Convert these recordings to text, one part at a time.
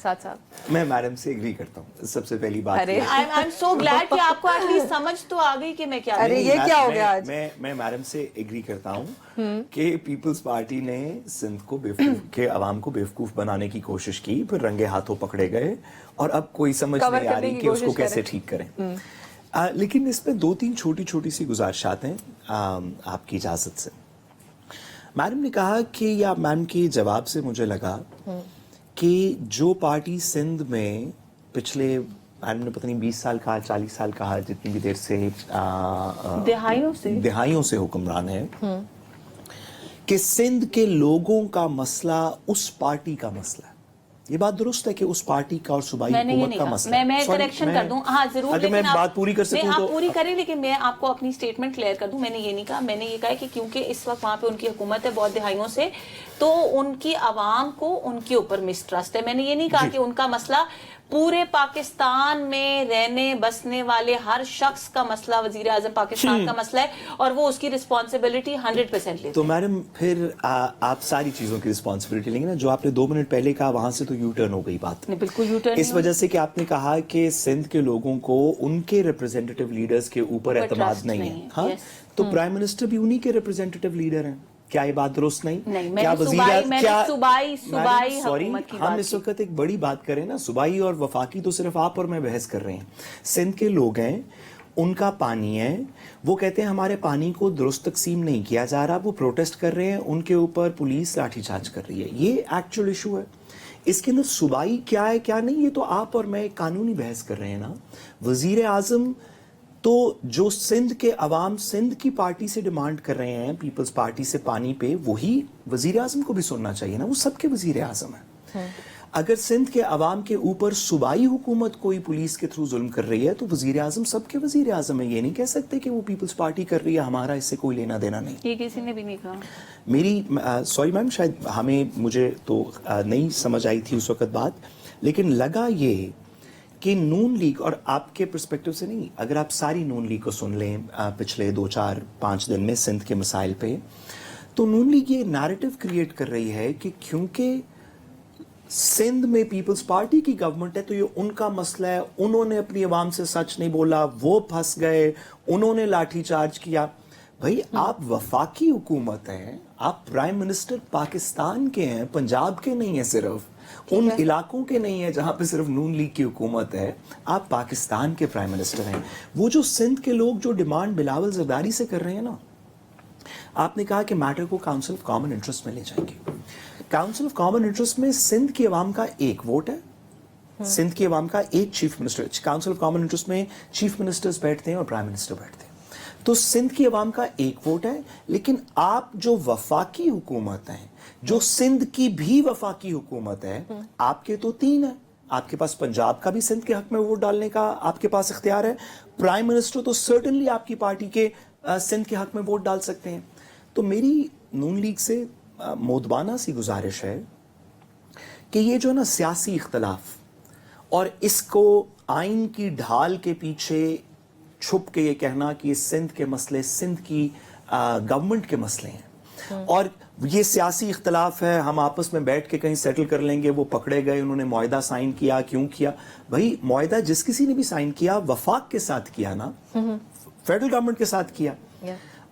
साथ साथ। मैं मैडम से एग्री करता हूँ, सबसे पहली बात। अरे आई एम सो ग्लैड कि आपको एटलीस्ट समझ तो आ गई कि मैं क्या। अरे ये क्या हो गया आज? मैं मैडम से एग्री करता हूँ कि पीपल्स पार्टी ने सिंध को बेवकूफ के अवाम को बेवकूफ बनाने की कोशिश की, फिर रंगे हाथों पकड़े गए और अब कोई समझ नहीं आ रही कि उसको कैसे ठीक करें। लेकिन इसमें 2-3 छोटी सी गुजारिशात हैं आपकी इजाजत से। मैडम ने कहा कि, या मैम के जवाब से मुझे लगा कि जो पार्टी सिंध में पिछले, मैडम ने पता नहीं 20 साल कहा 40 साल कहा, जितनी भी देर से दिहाइयों से हुक्मरान है, कि सिंध के लोगों का मसला उस पार्टी का मसला है। ये बात दुरुस्त है कि उस पार्टी का और सूबाई हुकूमत का मसला है। मैं करेक्शन कर दूं, हाँ जरूर, अगर मैं बात पूरी कर सकूं तो आप पूरी करें, लेकिन मैं आपको अपनी स्टेटमेंट क्लियर कर दूं। मैंने ये नहीं कहा, मैंने ये कहा कि क्योंकि इस वक्त वहाँ पे उनकी हुकूमत है बहुत दिहाइयों से, तो उनकी आवाम को उनके ऊपर मिसट्रस्ट है। मैंने ये नहीं कहा कि उनका मसला पूरे पाकिस्तान में रहने बसने वाले हर शख्स का मसला वजीर आजम पाकिस्तान का मसला है और वो उसकी रिस्पॉन्सिबिलिटी 100% लेते हैं। तो मैडम फिर आप सारी चीजों की रिस्पॉन्सिबिलिटी लेंगे ना? जो आपने 2 मिनट पहले कहा वहां से तो यू टर्न हो गई बात। बिल्कुल यू टर्न इस वजह से कि आपने कहा कि सिंध के लोगों को उनके रिप्रेजेंटेटिव लीडर्स के ऊपर एतमाद नहीं है। हाँ, तो प्राइम मिनिस्टर भी उन्हीं के रिप्रेजेंटेटिव लीडर हैं। क्या ये बात दुरुस्त नहीं? क्या सूबाई सॉरी, हम इस वक्त एक बड़ी बात करें ना, सूबाई और वफाकी तो सिर्फ आप और मैं बहस कर रहे हैं। सिंध के लोग हैं, उनका पानी है, वो कहते हैं हमारे पानी को दुरुस्त तकसीम नहीं किया जा रहा, वो प्रोटेस्ट कर रहे हैं, उनके ऊपर पुलिस लाठीचार्ज कर रही है। ये एक्चुअल इशू है। इसके अंदर सूबाई क्या है क्या नहीं, ये तो आप और मैं कानूनी बहस कर रहे हैं ना। वजीर आजम तो जो सिंध के अवाम सिंध की पार्टी से डिमांड कर रहे हैं, पीपल्स पार्टी से पानी पे, वही वजीर आजम को भी सुनना चाहिए ना, वो सबके वजीर आजम है। अगर सिंध के अवाम के ऊपर सूबाई हुकूमत कोई पुलिस के थ्रू जुल्म कर रही है तो वजीर आजम सबके वजीर आजम है। ये नहीं कह सकते कि वो पीपल्स पार्टी कर रही है, हमारा इससे कोई लेना देना नहीं। ये किसी ने भी नहीं कहा। मेरी सॉरी मैम, शायद मुझे तो नहीं समझ आई थी उस वक्त बात, लेकिन लगा ये कि नून लीग, और आपके पर्सपेक्टिव से नहीं, अगर आप सारी नून लीग को सुन लें पिछले 2-4-5 दिन में सिंध के मसाइल पे, तो नून लीग ये नैरेटिव क्रिएट कर रही है कि क्योंकि सिंध में पीपल्स पार्टी की गवर्नमेंट है तो ये उनका मसला है, उन्होंने अपनी आवाम से सच नहीं बोला, वो फंस गए, उन्होंने लाठीचार्ज किया। भाई आप वफाकी हुकूमत हैं, आप प्राइम मिनिस्टर पाकिस्तान के हैं, पंजाब के नहीं है, सिर्फ उन इलाकों के नहीं है जहां पे सिर्फ नून लीग की हुकूमत है, आप पाकिस्तान के प्राइम मिनिस्टर हैं। वो जो सिंध के लोग जो डिमांड बिलावल जरदारी से कर रहे हैं ना, आपने कहा कि मैटर को काउंसिल ऑफ कॉमन इंटरेस्ट में ले जाएंगे। काउंसिल ऑफ कॉमन इंटरेस्ट में सिंध की अवाम का एक वोट है, सिंध की अवाम का एक chief minister. Council of common interest में चीफ मिनिस्टर्स बैठते हैं और प्राइम मिनिस्टर बैठते हैं। तो सिंध की अवाम का एक वोट है, लेकिन आप जो वफाकी हुकूमत है, जो सिंध की भी वफाकी हुकूमत है, आपके तो 3 है। आपके पास पंजाब का भी सिंध के हक में वोट डालने का आपके पास इख्तियार है, प्राइम मिनिस्टर तो सर्टेनली आपकी पार्टी के सिंध के हक में वोट डाल सकते हैं। तो मेरी नून लीग से मोदबाना सी गुजारिश है कि ये जो है ना सियासी इख्तलाफ और इसको आइन की ढाल के पीछे छुप के ये कहना कि ये सिंध के मसले सिंध की गवर्नमेंट के मसले हैं और ये सियासी इख्तलाफ है, हम आपस में बैठ के कहीं सेटल कर लेंगे, वो पकड़े गए, उन्होंने मुआहिदा साइन किया, क्यों किया? भाई मुआहिदा जिस किसी ने भी साइन किया वफाक के साथ किया ना, फेडरल गवर्नमेंट के साथ किया।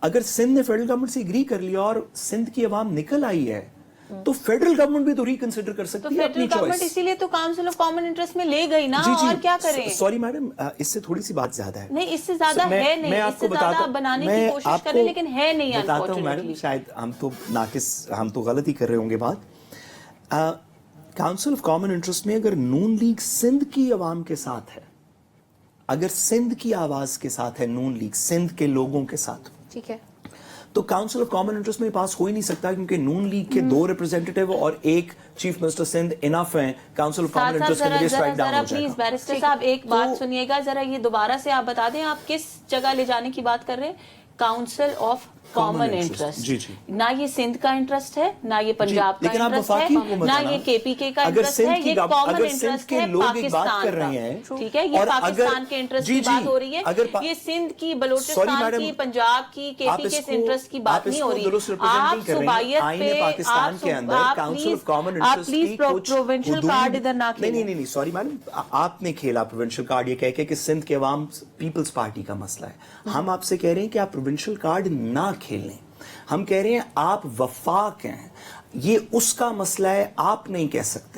अगर सिंध ने फेडरल गवर्नमेंट से एग्री कर लिया और सिंध की अवाम निकल आई है तो फेडरल गवर्नमेंट भी तो रिकंसिडर कर सकती है अपनी चॉइस। इसीलिए तो काउंसिल ऑफ कॉमन इंटरेस्ट में ले गई ना। जी, और क्या करें? सॉरी मैडम, इससे थोड़ी सी बात ज्यादा है। नहीं, इससे ज्यादा है नहीं, इससे ज्यादा बनाने की कोशिश करें, लेकिन है नहीं। बताता हूं मैडम, शायद हम तो गलत ही कर रहे होंगे बात। काउंसिल ऑफ कॉमन इंटरेस्ट में अगर नून लीग सिंध की अवाम के साथ है, अगर सिंध की आवाज के साथ है नून लीग सिंध के लोगों के साथ, ठीक है, तो काउंसिल ऑफ कॉमन इंटरेस्ट में पास हो ही नहीं सकता, क्योंकि नून लीग के 2 रिप्रेजेंटेटिव और 1 चीफ मिनिस्टर सिंध इनफ हैं। काउंसिल ऑफ कॉमन इंटरेस्ट के लिए स्ट्राइक डाउन हो जाएगा। प्लीज बैरिस्टर साहब एक बात सुनिएगा जरा, ये दोबारा से आप बता दें आप किस जगह ले जाने की बात कर रहे हैं। Council of common interest. Interest. जी, जी। ना ये सिंध का इंटरेस्ट है, ना ये पंजाब का लेकिन आप इंटरेस्ट वफाकी है, हुकूमत ना है ना। ये केपीके का अगर इंटरेस्ट सिंध है, की ये गव- कॉमन अगर सिंध इंटरेस्ट के है लोग एक बात पाकिस्तान कर रहे का। हैं, ठीक है, ये और पाकिस्तान अगर- के इंटरेस्ट जी, की बात जी, हो रही है, अगर ये सिंध की, Sorry, बलोचिस्तान madam, की, पंजाब की, आप केपी के इसको- इंटरेस्ट की आप बात नहीं इसको हो रही। दुरुस्त represent आप नहीं कर रहे हैं। सुबाइयत आईन पे पाकिस्तान के अंदर काउंसिल ऑफ कॉमन इंटरेस्ट की कुछ प्रोविंशियल हुदूद- कार्ड इधर ना नहीं नहीं नहीं सॉरी मैडम, आपने खेला प्रोविंशियल कार्ड ये कह के कि सिंध के अवाम पीपल्स पार्टी का मसला है। हम आपसे कह रहे हैं कि आप प्रोविंशियल कार्ड ना खेलें। हम कह रहे हैं आप वफाक हैं, ये उसका मसला है, आप नहीं कह सकते।